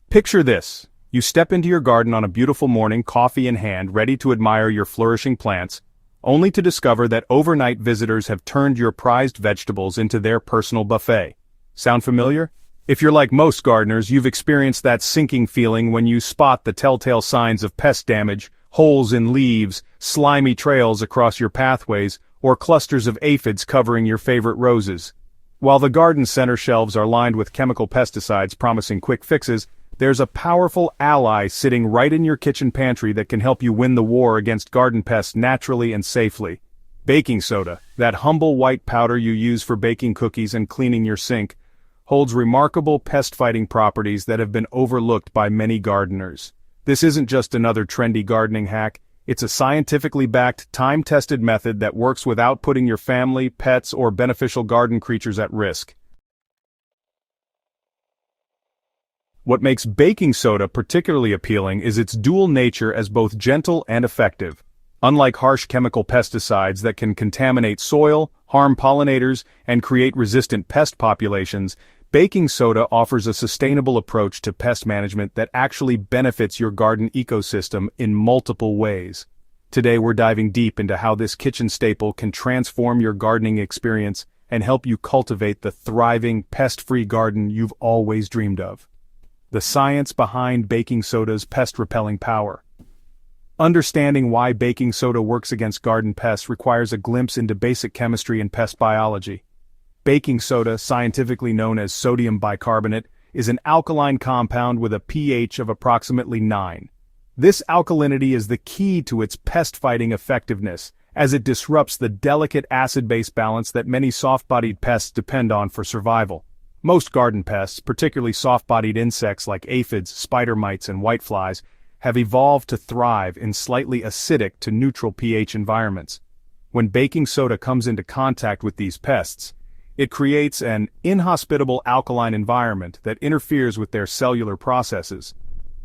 Picture this. You step into your garden on a beautiful morning, coffee in hand, ready to admire your flourishing plants, only to discover that overnight visitors have turned your prized vegetables into their personal buffet. Sound familiar? If you're like most gardeners, you've experienced that sinking feeling when you spot the telltale signs of pest damage, holes in leaves, slimy trails across your pathways, or clusters of aphids covering your favorite roses. While the garden center shelves are lined with chemical pesticides promising quick fixes, there's a powerful ally sitting right in your kitchen pantry that can help you win the war against garden pests naturally and safely. Baking soda, that humble white powder you use for baking cookies and cleaning your sink, holds remarkable pest-fighting properties that have been overlooked by many gardeners. This isn't just another trendy gardening hack, it's a scientifically backed, time-tested method that works without putting your family, pets, or beneficial garden creatures at risk. What makes baking soda particularly appealing is its dual nature as both gentle and effective. Unlike harsh chemical pesticides that can contaminate soil, harm pollinators, and create resistant pest populations, baking soda offers a sustainable approach to pest management that actually benefits your garden ecosystem in multiple ways. Today we're diving deep into how this kitchen staple can transform your gardening experience and help you cultivate the thriving, pest-free garden you've always dreamed of. The science behind baking soda's pest-repelling power. Understanding why baking soda works against garden pests requires a glimpse into basic chemistry and pest biology. Baking soda, scientifically known as sodium bicarbonate, is an alkaline compound with a pH of approximately 9. This alkalinity is the key to its pest-fighting effectiveness, as it disrupts the delicate acid-base balance that many soft-bodied pests depend on for survival. Most garden pests, particularly soft-bodied insects like aphids, spider mites, and whiteflies, have evolved to thrive in slightly acidic to neutral pH environments. When baking soda comes into contact with these pests, it creates an inhospitable alkaline environment that interferes with their cellular processes.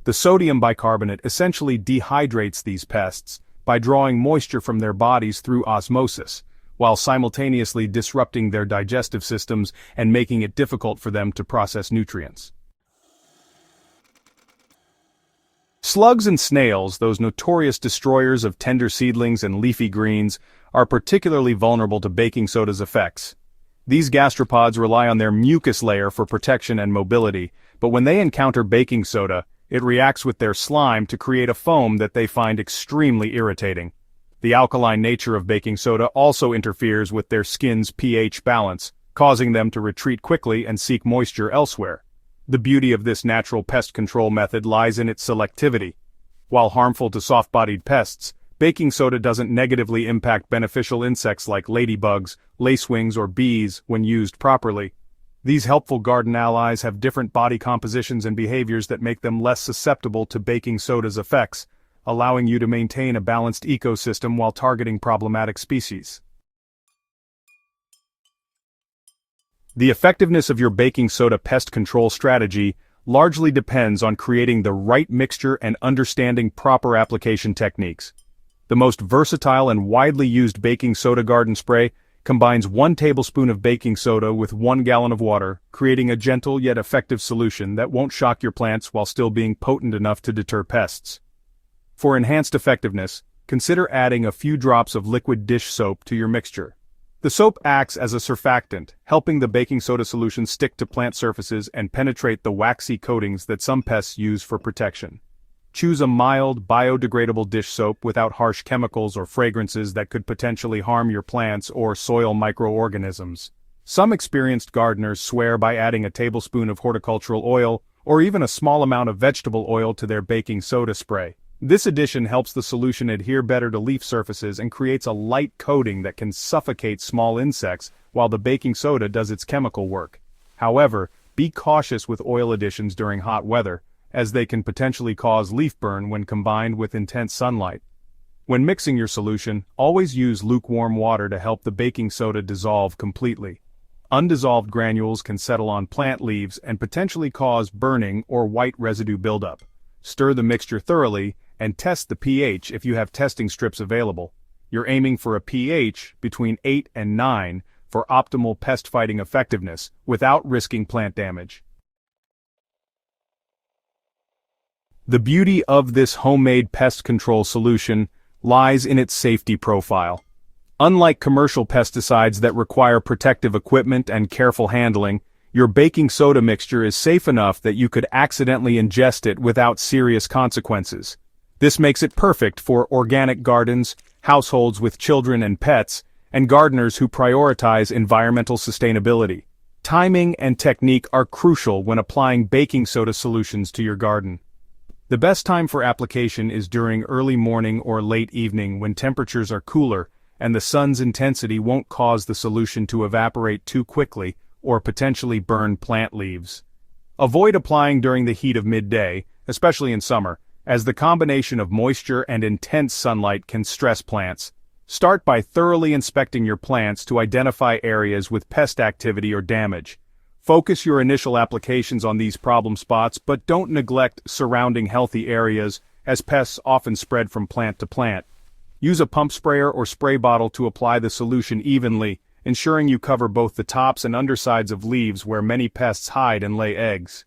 The sodium bicarbonate essentially dehydrates these pests by drawing moisture from their bodies through osmosis, while simultaneously disrupting their digestive systems and making it difficult for them to process nutrients. Slugs and snails, those notorious destroyers of tender seedlings and leafy greens, are particularly vulnerable to baking soda's effects. These gastropods rely on their mucus layer for protection and mobility, but when they encounter baking soda, it reacts with their slime to create a foam that they find extremely irritating. The alkaline nature of baking soda also interferes with their skin's pH balance, causing them to retreat quickly and seek moisture elsewhere. The beauty of this natural pest control method lies in its selectivity. While harmful to soft-bodied pests, baking soda doesn't negatively impact beneficial insects like ladybugs, lacewings, or bees when used properly. These helpful garden allies have different body compositions and behaviors that make them less susceptible to baking soda's effects, allowing you to maintain a balanced ecosystem while targeting problematic species. The effectiveness of your baking soda pest control strategy largely depends on creating the right mixture and understanding proper application techniques. The most versatile and widely used baking soda garden spray combines 1 tablespoon of baking soda with 1 gallon of water, creating a gentle yet effective solution that won't shock your plants while still being potent enough to deter pests. For enhanced effectiveness, consider adding a few drops of liquid dish soap to your mixture. The soap acts as a surfactant, helping the baking soda solution stick to plant surfaces and penetrate the waxy coatings that some pests use for protection. Choose a mild, biodegradable dish soap without harsh chemicals or fragrances that could potentially harm your plants or soil microorganisms. Some experienced gardeners swear by adding a tablespoon of horticultural oil or even a small amount of vegetable oil to their baking soda spray. This addition helps the solution adhere better to leaf surfaces and creates a light coating that can suffocate small insects while the baking soda does its chemical work. However, be cautious with oil additions during hot weather, as they can potentially cause leaf burn when combined with intense sunlight. When mixing your solution, always use lukewarm water to help the baking soda dissolve completely. Undissolved granules can settle on plant leaves and potentially cause burning or white residue buildup. Stir the mixture thoroughly and test the pH if you have testing strips available. You're aiming for a pH between 8 and 9 for optimal pest-fighting effectiveness without risking plant damage. The beauty of this homemade pest control solution lies in its safety profile. Unlike commercial pesticides that require protective equipment and careful handling, your baking soda mixture is safe enough that you could accidentally ingest it without serious consequences. This makes it perfect for organic gardens, households with children and pets, and gardeners who prioritize environmental sustainability. Timing and technique are crucial when applying baking soda solutions to your garden. The best time for application is during early morning or late evening when temperatures are cooler and the sun's intensity won't cause the solution to evaporate too quickly or potentially burn plant leaves. Avoid applying during the heat of midday, especially in summer, as the combination of moisture and intense sunlight can stress plants. Start by thoroughly inspecting your plants to identify areas with pest activity or damage. Focus your initial applications on these problem spots, but don't neglect surrounding healthy areas, as pests often spread from plant to plant. Use a pump sprayer or spray bottle to apply the solution evenly, ensuring you cover both the tops and undersides of leaves where many pests hide and lay eggs.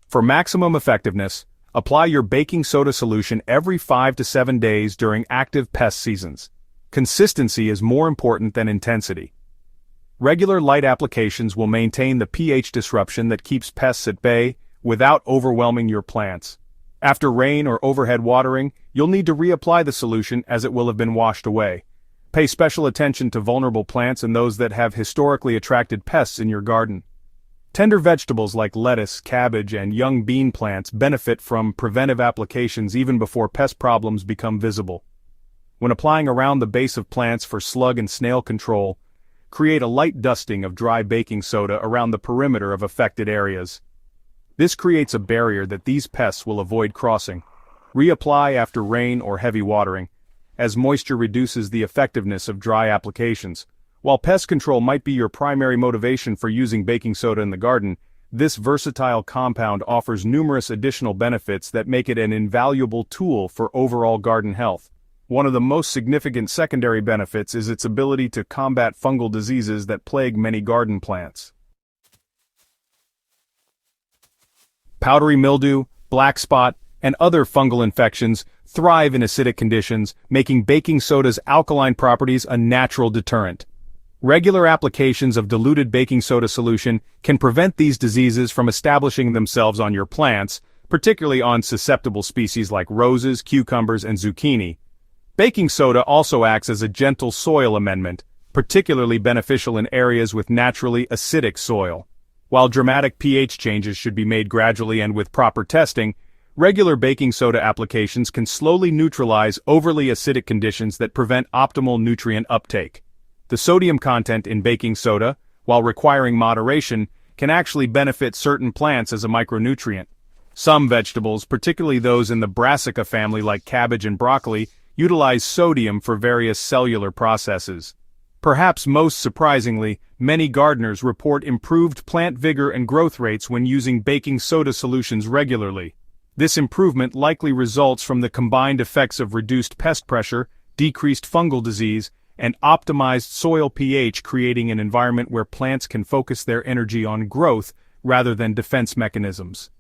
For maximum effectiveness, apply your baking soda solution every 5 to 7 days during active pest seasons. Consistency is more important than intensity. Regular light applications will maintain the pH disruption that keeps pests at bay without overwhelming your plants. After rain or overhead watering, you'll need to reapply the solution as it will have been washed away. Pay special attention to vulnerable plants and those that have historically attracted pests in your garden. Tender vegetables like lettuce, cabbage, and young bean plants benefit from preventive applications even before pest problems become visible. When applying around the base of plants for slug and snail control, create a light dusting of dry baking soda around the perimeter of affected areas. This creates a barrier that these pests will avoid crossing. Reapply after rain or heavy watering, as moisture reduces the effectiveness of dry applications. While pest control might be your primary motivation for using baking soda in the garden, this versatile compound offers numerous additional benefits that make it an invaluable tool for overall garden health. One of the most significant secondary benefits is its ability to combat fungal diseases that plague many garden plants. Powdery mildew, black spot, and other fungal infections thrive in acidic conditions, making baking soda's alkaline properties a natural deterrent. Regular applications of diluted baking soda solution can prevent these diseases from establishing themselves on your plants, particularly on susceptible species like roses, cucumbers, and zucchini. Baking soda also acts as a gentle soil amendment, particularly beneficial in areas with naturally acidic soil. While dramatic pH changes should be made gradually and with proper testing, regular baking soda applications can slowly neutralize overly acidic conditions that prevent optimal nutrient uptake. The sodium content in baking soda, while requiring moderation, can actually benefit certain plants as a micronutrient. Some vegetables, particularly those in the brassica family like cabbage and broccoli, utilize sodium for various cellular processes. Perhaps most surprisingly, many gardeners report improved plant vigor and growth rates when using baking soda solutions regularly. This improvement likely results from the combined effects of reduced pest pressure, decreased fungal disease, and optimized soil pH, creating an environment where plants can focus their energy on growth rather than defense mechanisms.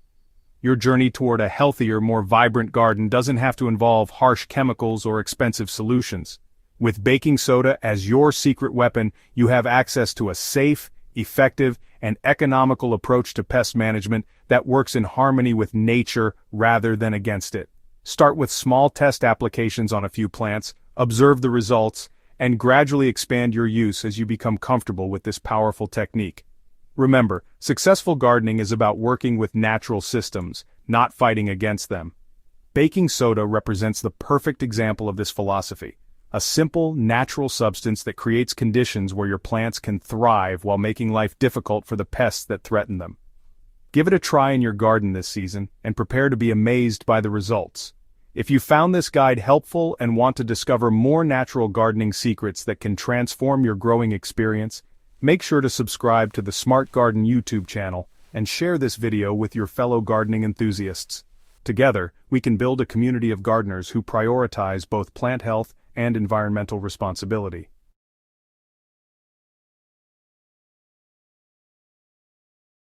Your journey toward a healthier, more vibrant garden doesn't have to involve harsh chemicals or expensive solutions. With baking soda as your secret weapon, you have access to a safe, effective, and economical approach to pest management that works in harmony with nature rather than against it. Start with small test applications on a few plants, observe the results, and gradually expand your use as you become comfortable with this powerful technique. Remember, successful gardening is about working with natural systems, not fighting against them. Baking soda represents the perfect example of this philosophy. A simple, natural substance that creates conditions where your plants can thrive while making life difficult for the pests that threaten them. Give it a try in your garden this season, and prepare to be amazed by the results. If you found this guide helpful and want to discover more natural gardening secrets that can transform your growing experience, make sure to subscribe to the Smart Garden YouTube channel and share this video with your fellow gardening enthusiasts. Together, we can build a community of gardeners who prioritize both plant health and environmental responsibility.